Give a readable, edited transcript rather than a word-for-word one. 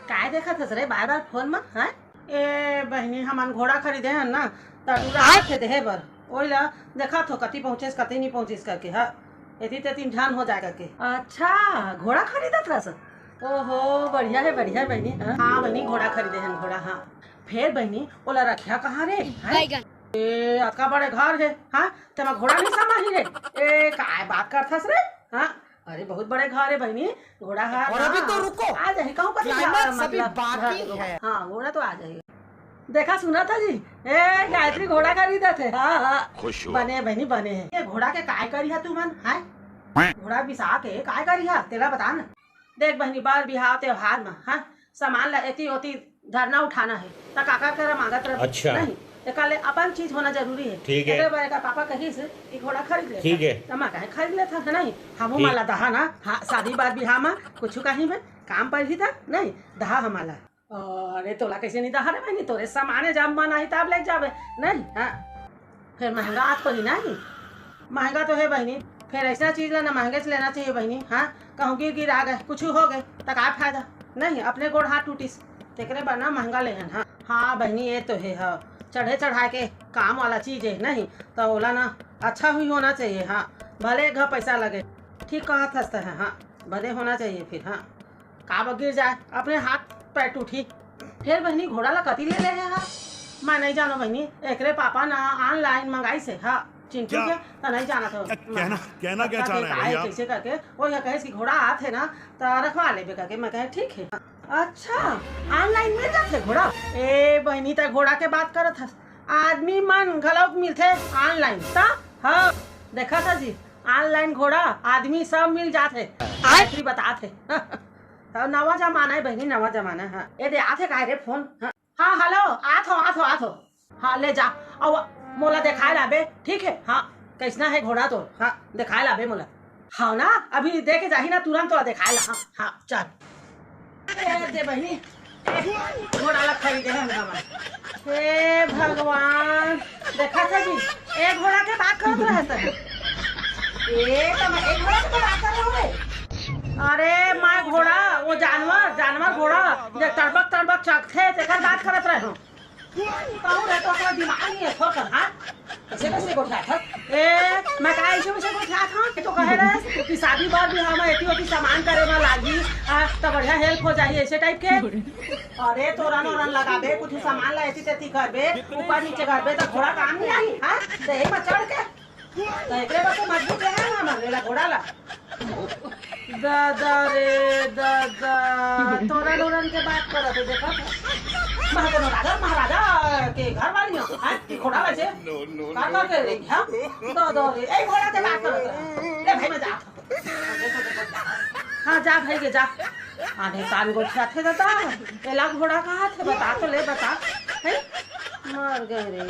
काय देखत हस रे बार बार फोन में हैं? ए बहनी हमन घोड़ा खरीदे हन ना तड़ूरा थे देहे बर ओइला देखा तो कति पहुंचेस कति नहीं पहुंचेस करके हा एती तेती ध्यान हो जाएगा के। अच्छा घोड़ा खरीदत रस? ओहो बढ़िया है बहनी। हाँ बहनी घोड़ा खरीदे हन घोड़ा। हाँ फिर बहनी ओला रखिया कहाँ रे? ए अतका बड़े घर है हाँ तेमा घोड़ा नहीं समाही रे? ए काय बात करथस रे? हाँ अरे बहुत बड़े घर है बहनी घोड़ा है। और अभी तो रुको आ जाए कहूँ पर सभी बाकी है। हाँ घोड़ा तो आ जाएगा। देखा सुना था जी ए गायत्री घोड़ा खरीदा थे। हाँ बने बहनी बने हैं। ये घोड़ा के काय करी है तू मन? है घोड़ा बिसा के काय करी है तेरा बता ना। देख बहनी बार बिहाव त्योहार में हाँ सामान ला एती ओती धरना उठाना है तो काका कर मांगत रह। अच्छा नहीं एकाले अपन चीज होना जरूरी है। ठीक है बारे का पापा कही से कि घोड़ा खरीद ले। ठीक है तमा कहे खरीद लेता है नहीं हमू माला दहा ना। हाँ शादी बात बिहार में कुछ कहीं में काम पर ही था नहीं दहा हमारा। अरे तोला कैसे नहीं दहा रे बहनी तोरे सामाने जब मन आई तब ले जावे नहीं। हाँ फिर महंगा आज तो ही नहीं महंगा तो है बहनी फिर ऐसा चीज लेना महंगे से लेना चाहिए बहनी। हाँ कहूँ गिरा गए कुछ हो गए तक आप फायदा नहीं अपने गोड़ हाथ टूटिस तेकरे बना महंगा लेहन। हाँ हाँ बहनी ये तो है। हाँ चढ़े चढ़ा के काम वाला चीज है नहीं तो ओला ना अच्छा ही होना चाहिए। हाँ भले घर पैसा लगे ठीक कहा था है। हाँ भले होना चाहिए फिर। हाँ काब गिर जाए अपने हाथ पैर टूटी फिर बहनी घोड़ा ला कती ले है। हाँ मैं नहीं जानो बहनी एकरे पापा ना ऑनलाइन मंगाई से। हाँ चिंटू के तो नहीं जाना था कहना क्या चाह रहे हैं कैसे करके वो यह कहे कि घोड़ा हाथ है ना तो रखवा ले करके मैं कहे ठीक है। अच्छा ऑनलाइन मिल जाते घोड़ा? ए बहनी तक घोड़ा के बात करत हस आदमी मन घलोक मिलते ऑनलाइन ता? हाँ देखा था जी ऑनलाइन घोड़ा आदमी सब मिल जाते आखिरी बताते। तो नवा जमाना है बहनी नवा जमाना है। हाँ ये दे आते का रे फोन? हाँ हेलो आथो हाँ ले जा और मोला दिखाए लाबे ठीक है। हाँ कैसना है घोड़ा तो? हाँ दिखाए लाबे मोला। हाँ ना अभी देखे जाही ना तुरंत तो दिखाए ला। हाँ हाँ चल दे बहनी घोड़ा ला खरीदे हम। हे भगवान देखा था जी एक घोड़ा के बात करत रहता है। एक घोड़ा के बात कर रहे हो? अरे मैं घोड़ा वो जानवर घोड़ा जो तड़बक चखते तेकर बात करत रहे हो। कहूँ रे तो अपना दिमाग नहीं है थोड़ा। हाँ कैसे गोठा था? ए मैं का ऐसे गोठा था तो कहे रहे कि शादी बार भी हम एती ओती सामान करे में लागी तो बढ़िया हेल्प हो जाए ऐसे टाइप के। अरे तोरन लगाबे कुछ सामान ला एती तेती करबे ऊपर नीचे करबे तो घोड़ा काम नहीं आई। हाँ दे में चढ़ के तो एकरे बस मजबूत है ना हमारे घोड़ा ला। दादा रे दादा तोरन के बात करत है देखा महाराजा के घर वाली हो घोड़ा वैसे कर के रे। हाँ दादा रे ए घोड़ा के बात करत है ले भाई मैं जा। हाँ जा भाई के जा आने कान गोठा थे दादा एला घोड़ा कहाँ थे बता तो ले बता। मर गए रे।